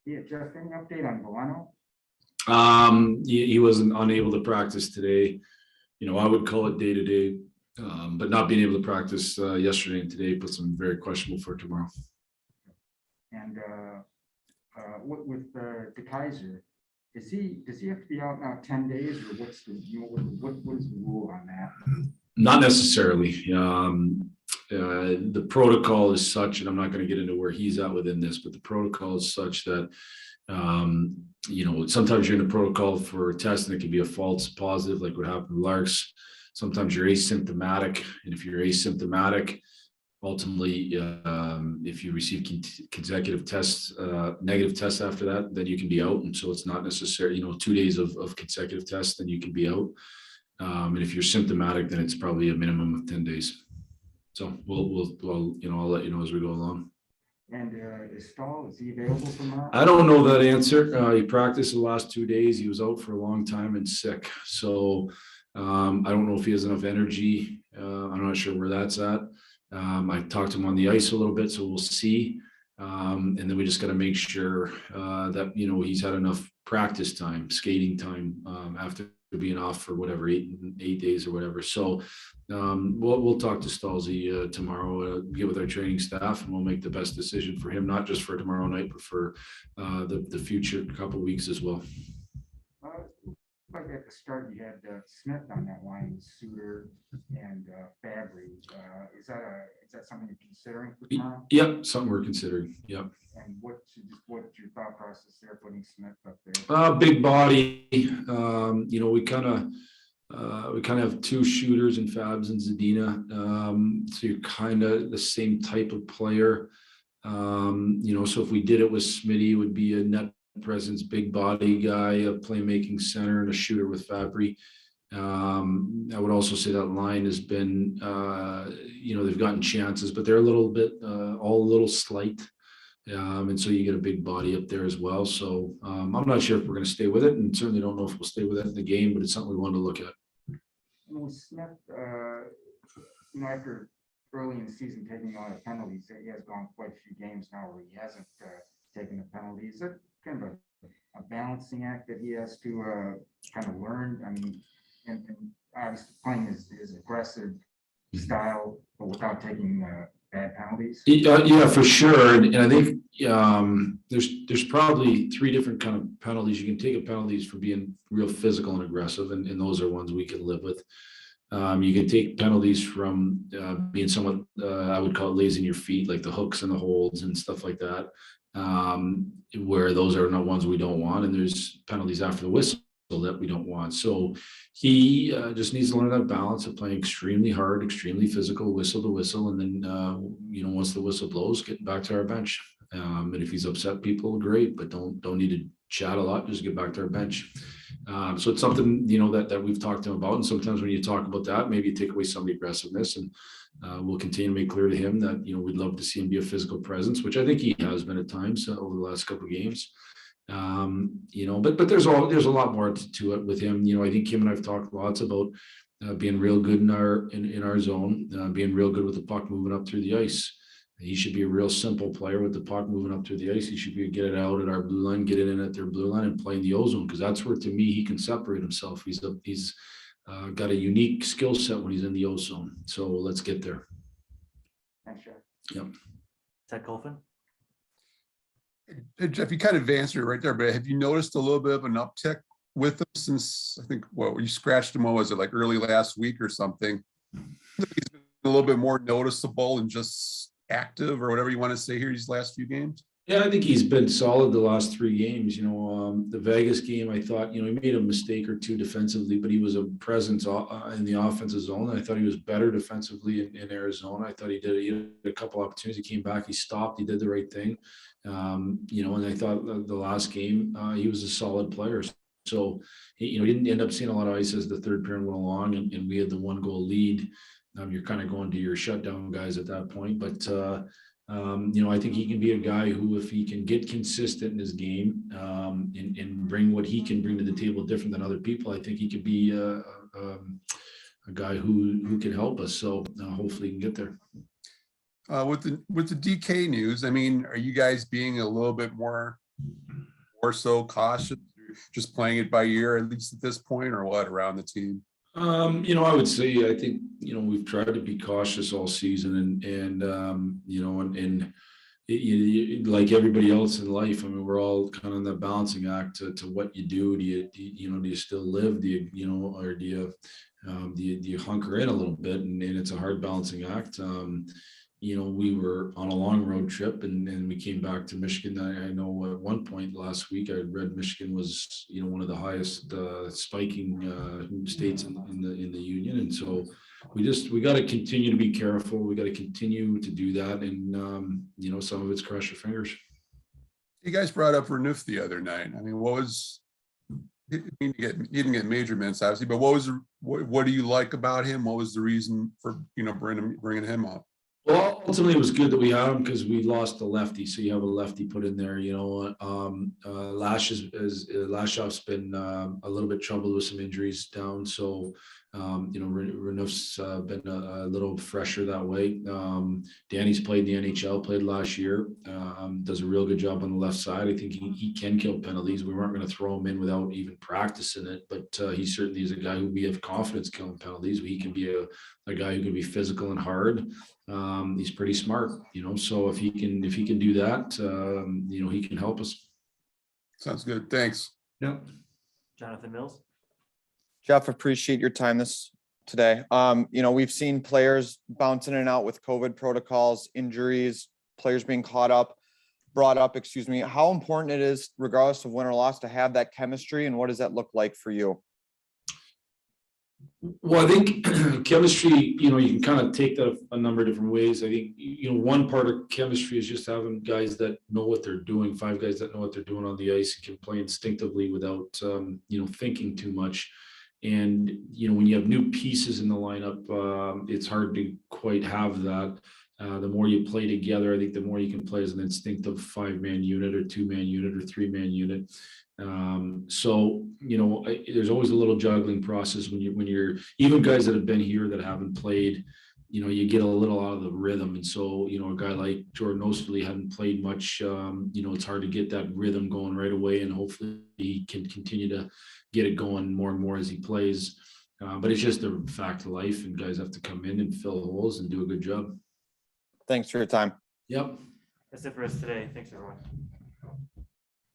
Yeah, Jeff, any update on Bolano? He wasn't unable to practice today. I would call it day to day, but not being able to practice yesterday and today puts him very questionable for tomorrow. And what with De Kaiser, does he have to be out now 10 days, or what's the what is the rule on that? Not necessarily. The protocol is such, and I'm not going to get into where he's at within this, but the protocol is such that sometimes you're in a protocol for a test and it can be a false positive, like what happened with Larks. Sometimes you're asymptomatic, and if you're asymptomatic, ultimately, if you receive consecutive tests, negative tests after that, then you can be out. And so it's not necessary, 2 days of consecutive tests, then you can be out. And if you're symptomatic, then it's probably a minimum of 10 days. So I'll let you know as we go along. And is Stahl, is he available tomorrow? I don't know that answer. He practiced the last 2 days. He was out for a long time and sick. So I don't know if he has enough energy. I'm not sure where that's at. I talked to him on the ice a little bit, so we'll see. And then we just got to make sure that, he's had enough practice time, skating time after being off for whatever, eight days or whatever. So we'll talk to Stalzy tomorrow, get with our training staff, and we'll make the best decision for him, not just for tomorrow night, but for the future couple of weeks as well. Like at the start, you had Smith on that line, Suter and Fabry. Is that something you're considering for tomorrow? Yep, something we're considering. Yep. And what's your thought process there, putting Smith up there? Big body. We kind of have two shooters in Fabs and Zadina. So you're kind of the same type of player. So if we did it with Smitty, it would be a net presence, big body guy, a playmaking center, and a shooter with Fabry. I would also say that line has been, they've gotten chances, but they're a little bit, all a little slight. And so you get a big body up there as well. So I'm not sure if we're going to stay with it, and certainly don't know if we'll stay with it in the game, but it's something we wanted to look at. And with Smith, after early in the season taking a lot of penalties, he has gone quite a few games now where he hasn't taken the penalties. Is it kind of a balancing act that he has to kind of learn? I mean, and obviously playing his aggressive style, but without taking bad penalties. Yeah, for sure. And I think there's probably three different kind of penalties. You can take a penalties for being real physical and aggressive, and those are ones we can live with. You can take penalties from being somewhat, I would call it lazy in your feet, like the hooks and the holds and stuff like that, where those are not ones we don't want. And there's penalties after the whistle that we don't want. So he just needs to learn that balance of playing extremely hard, extremely physical, whistle to whistle. And then, once the whistle blows, getting back to our bench. And if he's upset people, great, but don't need to chat a lot, just get back to our bench. So it's something, that we've talked to him about. And sometimes when you talk about that, maybe you take away some of the aggressiveness, and we'll continue to make clear to him that, we'd love to see him be a physical presence, which I think he has been at times over the last couple of games. But there's a lot more to it with him. I think him and I've talked lots about being real good in our zone, being real good with the puck moving up through the ice. He should be a real simple player with the puck moving up through the ice. He should be get it out at our blue line, get it in at their blue line, and play in the ozone, because that's where, to me, he can separate himself. He's got a unique skill set when he's in the ozone. So let's get there. Thanks, Jeff. Yep. Ted Colfin. Hey, Jeff, you kind of answered it right there, but have you noticed a little bit of an uptick with him since, I think, you scratched him, what was it, like early last week or something? He's been a little bit more noticeable and just active, or whatever you want to say here, these last few games? Yeah, I think he's been solid the last 3 games. The Vegas game, I thought, he made a mistake or two defensively, but he was a presence in the offensive zone. And I thought he was better defensively in Arizona. I thought he had a couple opportunities. He came back, he stopped, he did the right thing. And I thought the last game, he was a solid player. So, he didn't end up seeing a lot of ice as the third period went along, and we had the 1-goal lead. You're kind of going to your shutdown guys at that point. But, I think he can be a guy who, if he can get consistent in his game and bring what he can bring to the table different than other people, I think he could be a guy who can help us. So hopefully he can get there. With the DK news, I mean, are you guys being a little bit more more so cautious, just playing it by ear, at least at this point, or what around the team? I would say, I think, we've tried to be cautious all season and like everybody else in life, I mean, we're all kind of in that balancing act to what you do. Do you still live? Or do you hunker in a little bit? And it's a hard balancing act. We were on a long road trip and we came back to Michigan. I know at one point last week, I read Michigan was, one of the highest spiking states in the union. And so we got to continue to be careful. We got to continue to do that. And, some of it's cross your fingers. You guys brought up Renouf the other night. I mean, he didn't get major minutes, obviously, but what do you like about him? What was the reason for, bringing him up? Well, ultimately, it was good that we had him because we lost the lefty. So you have a lefty put in there. Lashoff's been a little bit troubled with some injuries down. So, Renouf's been a little fresher that way. Danny's played in the NHL, played last year. Does a real good job on the left side. I think he can kill penalties. We weren't going to throw him in without even practicing it, but he certainly is a guy who we have confidence killing penalties. He can be a guy who can be physical and hard. He's pretty smart, so if he can do that, he can help us. Sounds good. Thanks. Yeah. Jonathan Mills. Jeff, appreciate your time today. We've seen players bouncing in and out with COVID protocols, injuries, players being brought up, how important it is, regardless of win or loss, to have that chemistry, and what does that look like for you? Well, I think chemistry, you can kind of take that a number of different ways. I think, one part of chemistry is just having guys that know what they're doing, 5 guys that know what they're doing on the ice and can play instinctively without, thinking too much. And, when you have new pieces in the lineup, it's hard to quite have that. The more you play together, I think the more you can play as an instinctive 5-man unit or 2-man unit or 3-man unit. There's always a little juggling process when you're even guys that have been here that haven't played, you get a little out of the rhythm. And so, a guy like Jordan Osterley hadn't played much, it's hard to get that rhythm going right away, and hopefully he can continue to get it going more and more as he plays. But it's just a fact of life, and guys have to come in and fill holes and do a good job. Thanks for your time. Yep. That's it for us today. Thanks, everyone.